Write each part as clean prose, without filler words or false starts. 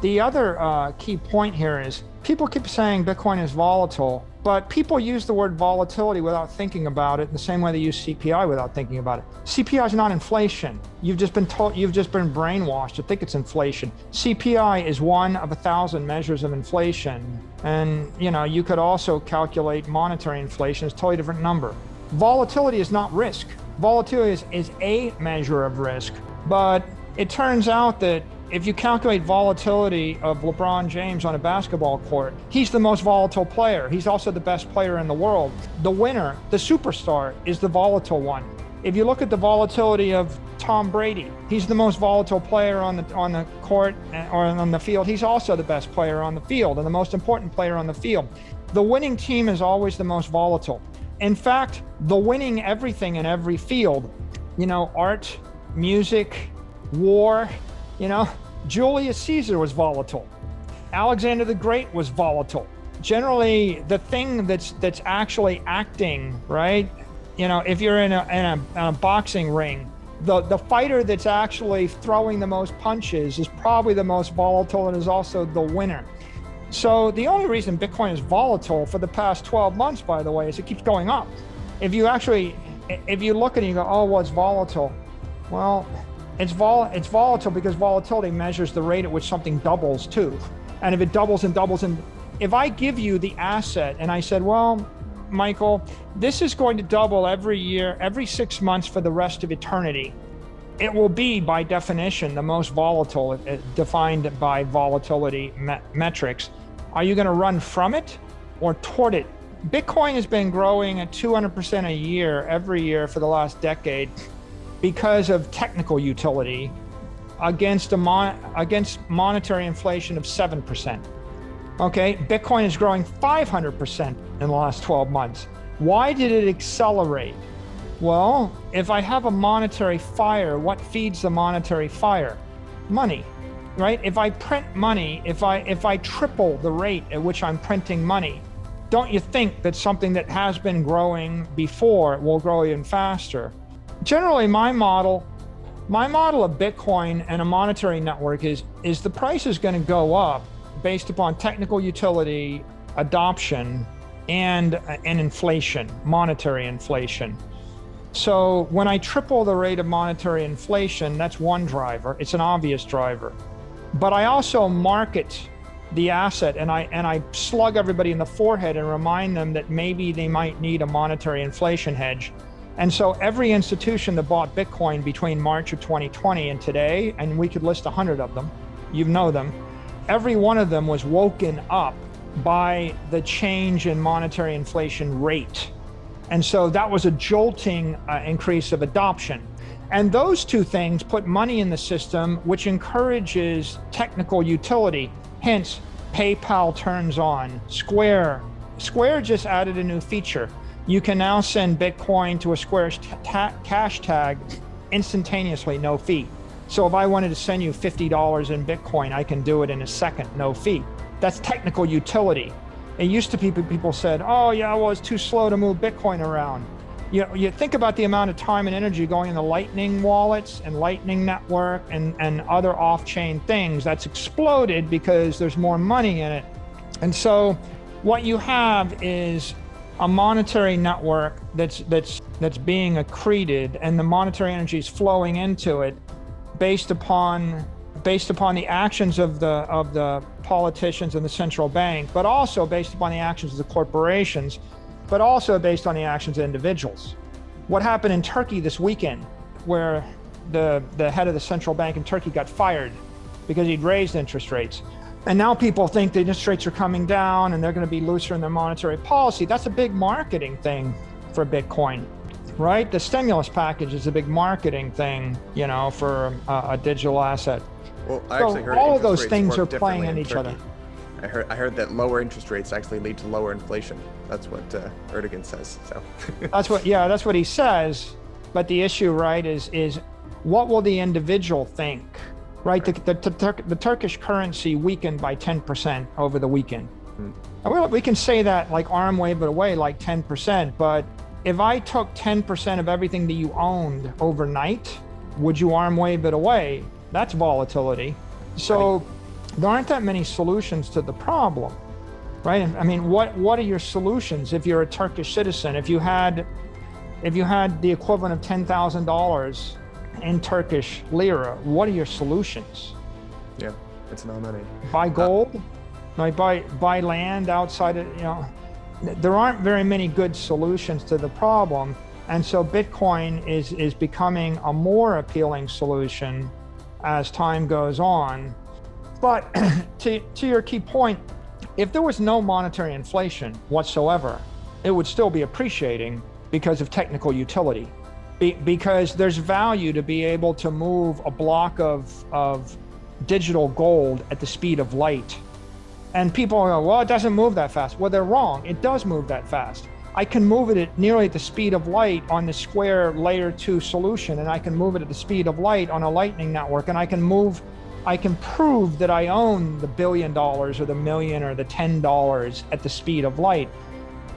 The other key point here is people keep saying Bitcoin is volatile, but people use the word volatility without thinking about it in the same way they use CPI without thinking about it. CPI is not inflation. You've just been brainwashed to think it's inflation. CPI is one of 1,000 measures of inflation. And you could also calculate monetary inflation as a totally different number. Volatility is not risk. Volatility is a measure of risk, but it turns out that if you calculate volatility of LeBron James on a basketball court, he's the most volatile player. He's also the best player in the world. The winner, the superstar, is the volatile one. If you look at the volatility of Tom Brady, he's the most volatile player on the court or on the field. He's also the best player on the field and the most important player on the field. The winning team is always the most volatile. In fact, the winning everything in every field, art, music, war, Julius Caesar was volatile. Alexander the Great was volatile. Generally, the thing that's actually acting, right? If you're in a boxing ring, the fighter that's actually throwing the most punches is probably the most volatile and is also the winner. So the only reason Bitcoin is volatile for the past 12 months, by the way, is it keeps going up. If you look at it and you go, oh, well, it's volatile. Well, it's volatile because volatility measures the rate at which something doubles too. And if it doubles and doubles, and if I give you the asset and I said, well, Michael, this is going to double every year, every 6 months for the rest of eternity, it will be by definition the most volatile, defined by volatility metrics. Are you going to run from it or toward it? Bitcoin has been growing at 200% a year every year for the last decade because of technical utility against monetary inflation of 7%. Okay, Bitcoin is growing 500% in the last 12 months. Why did it accelerate? Well, if I have a monetary fire, what feeds the monetary fire? Money, right? If I print money, if I triple the rate at which I'm printing money, don't you think that something that has been growing before will grow even faster? Generally, my model of Bitcoin and a monetary network is the price is going to go up based upon technical utility, adoption, and inflation, monetary inflation. So when I triple the rate of monetary inflation, that's one driver. It's an obvious driver. But I also market the asset and I slug everybody in the forehead and remind them that maybe they might need a monetary inflation hedge. And so every institution that bought Bitcoin between March of 2020 and today, and we could list 100 of them, you know them, every one of them was woken up by the change in monetary inflation rate. And so that was a jolting increase of adoption. And those two things put money in the system, which encourages technical utility. Hence, PayPal turns on. Square just added a new feature. You can now send Bitcoin to a Square cash tag instantaneously, no fee. So if I wanted to send you $50 in Bitcoin, I can do it in a second, no fee. That's technical utility. It used to be people said, oh yeah, well, it's too slow to move Bitcoin around. You think about the amount of time and energy going in the Lightning wallets and Lightning network and other off-chain things. That's exploded because there's more money in it. And so what you have is a monetary network that's being accreted, and the monetary energy is flowing into it based upon the actions of the politicians and the central bank, but also based upon the actions of the corporations, but also based on the actions of individuals. What happened in Turkey this weekend, where the head of the central bank in Turkey got fired because he'd raised interest rates. And now people think the interest rates are coming down and they're going to be looser in their monetary policy. That's a big marketing thing for Bitcoin, right? The stimulus package is a big marketing thing, for a digital asset. Well, I actually heard all of those things are playing on each other. I heard that lower interest rates actually lead to lower inflation. That's what Erdogan says. So that's what he says. But the issue, right, is what will the individual think? Right, the Turkish currency weakened by 10% over the weekend. We can say that like arm wave it away like 10%, but if I took 10% of everything that you owned overnight, would you arm wave it away? That's volatility. So there aren't that many solutions to the problem, right? I mean, what are your solutions if you're a Turkish citizen? If you had the equivalent of $10,000 in Turkish lira, what are your solutions? Yeah, it's not money. Buy gold? Like buy land outside of, there aren't very many good solutions to the problem. And so Bitcoin is becoming a more appealing solution as time goes on. But to your key point, if there was no monetary inflation whatsoever, it would still be appreciating because of technical utility. Because there's value to be able to move a block of digital gold at the speed of light. And people go, well, it doesn't move that fast. Well, they're wrong. It does move that fast. I can move it at nearly the speed of light on the square layer 2 solution, and I can move it at the speed of light on a lightning network, and I can prove that I own the $1 billion or the million or the $10 at the speed of light.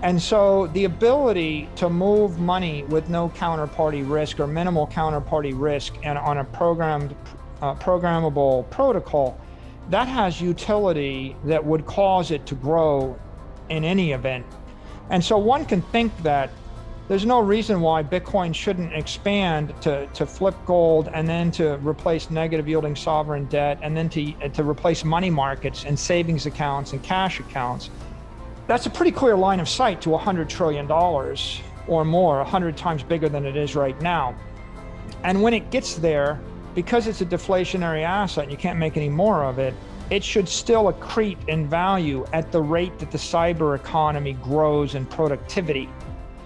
And so the ability to move money with no counterparty risk or minimal counterparty risk and on a programmable protocol, that has utility that would cause it to grow in any event. And so one can think that there's no reason why Bitcoin shouldn't expand to flip gold and then to replace negative yielding sovereign debt and then to replace money markets and savings accounts and cash accounts. That's a pretty clear line of sight to $100 trillion or more, 100 times bigger than it is right now. And when it gets there, because it's a deflationary asset and you can't make any more of it, it should still accrete in value at the rate that the cyber economy grows in productivity,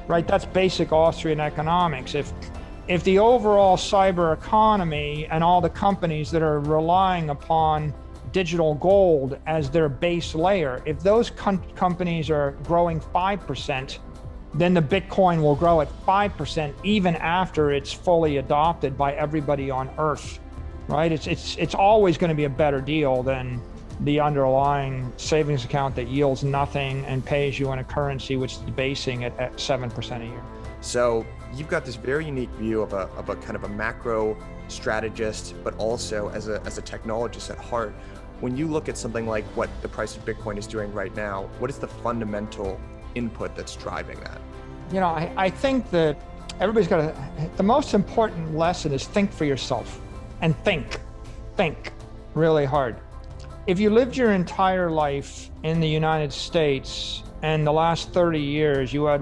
right? That's basic Austrian economics. If the overall cyber economy and all the companies that are relying upon digital gold as their base layer, if those companies are growing 5%, then the Bitcoin will grow at 5% even after it's fully adopted by everybody on Earth, right? It's always going to be a better deal than the underlying savings account that yields nothing and pays you in a currency which is debasing at 7% a year. So you've got this very unique view of a kind of a macro strategist, but also as a technologist at heart. When you look at something like what the price of Bitcoin is doing right now, what is the fundamental input that's driving that? I think that everybody's got the most important lesson is think for yourself and think really hard. If you lived your entire life in the United States and the last 30 years you had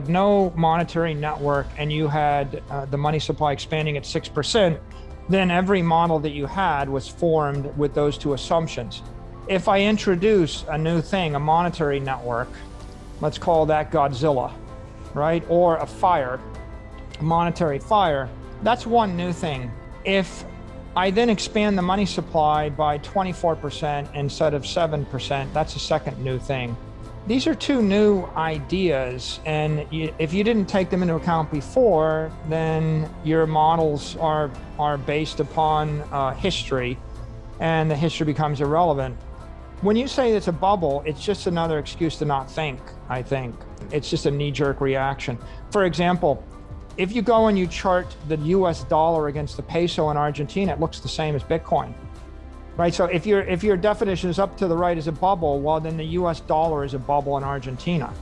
no monetary network and you had the money supply expanding at 6%, then every model that you had was formed with those two assumptions. If I introduce a new thing, a monetary network, let's call that Godzilla, right? Or a monetary fire, that's one new thing. If I then expand the money supply by 24% instead of 7%, that's a second new thing. These are two new ideas, and if you didn't take them into account before, then your models are based upon history, and the history becomes irrelevant. When you say it's a bubble, it's just another excuse to not think, I think. It's just a knee-jerk reaction. For example, if you go and you chart the US dollar against the peso in Argentina, it looks the same as Bitcoin, right? So if your definition is up to the right as a bubble, well, then the US dollar is a bubble in Argentina.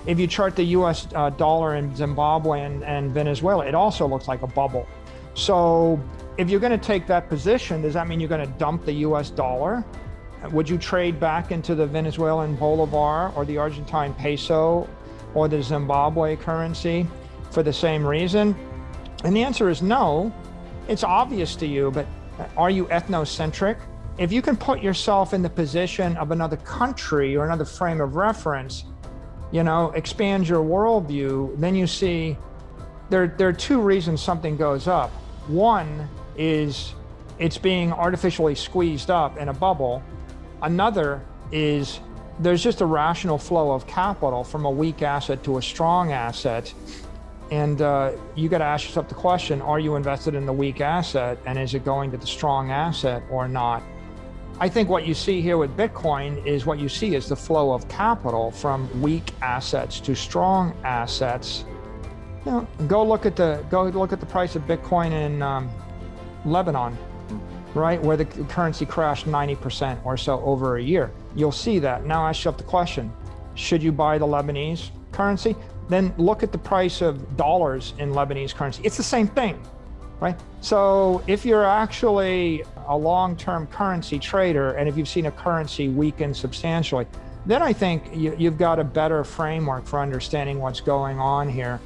If you chart the US dollar in Zimbabwe and Venezuela, it also looks like a bubble. So if you're going to take that position, does that mean you're going to dump the US dollar? Would you trade back into the Venezuelan bolivar or the Argentine peso or the Zimbabwe currency for the same reason? And the answer is no. It's obvious to you, but are you ethnocentric? If you can put yourself in the position of another country or another frame of reference, expand your worldview, then you see there are two reasons something goes up. One is it's being artificially squeezed up in a bubble. Another is there's just a rational flow of capital from a weak asset to a strong asset. And you got to ask yourself the question, are you invested in the weak asset and is it going to the strong asset or not? I think what you see here with Bitcoin is what you see is the flow of capital from weak assets to strong assets. Go look at the price of Bitcoin in Lebanon, right? Where the currency crashed 90% or so over a year. You'll see that. Now I ask yourself the question, should you buy the Lebanese currency? Then look at the price of dollars in Lebanese currency. It's the same thing, right? So if you're actually a long-term currency trader, and if you've seen a currency weaken substantially, then I think you've got a better framework for understanding what's going on here.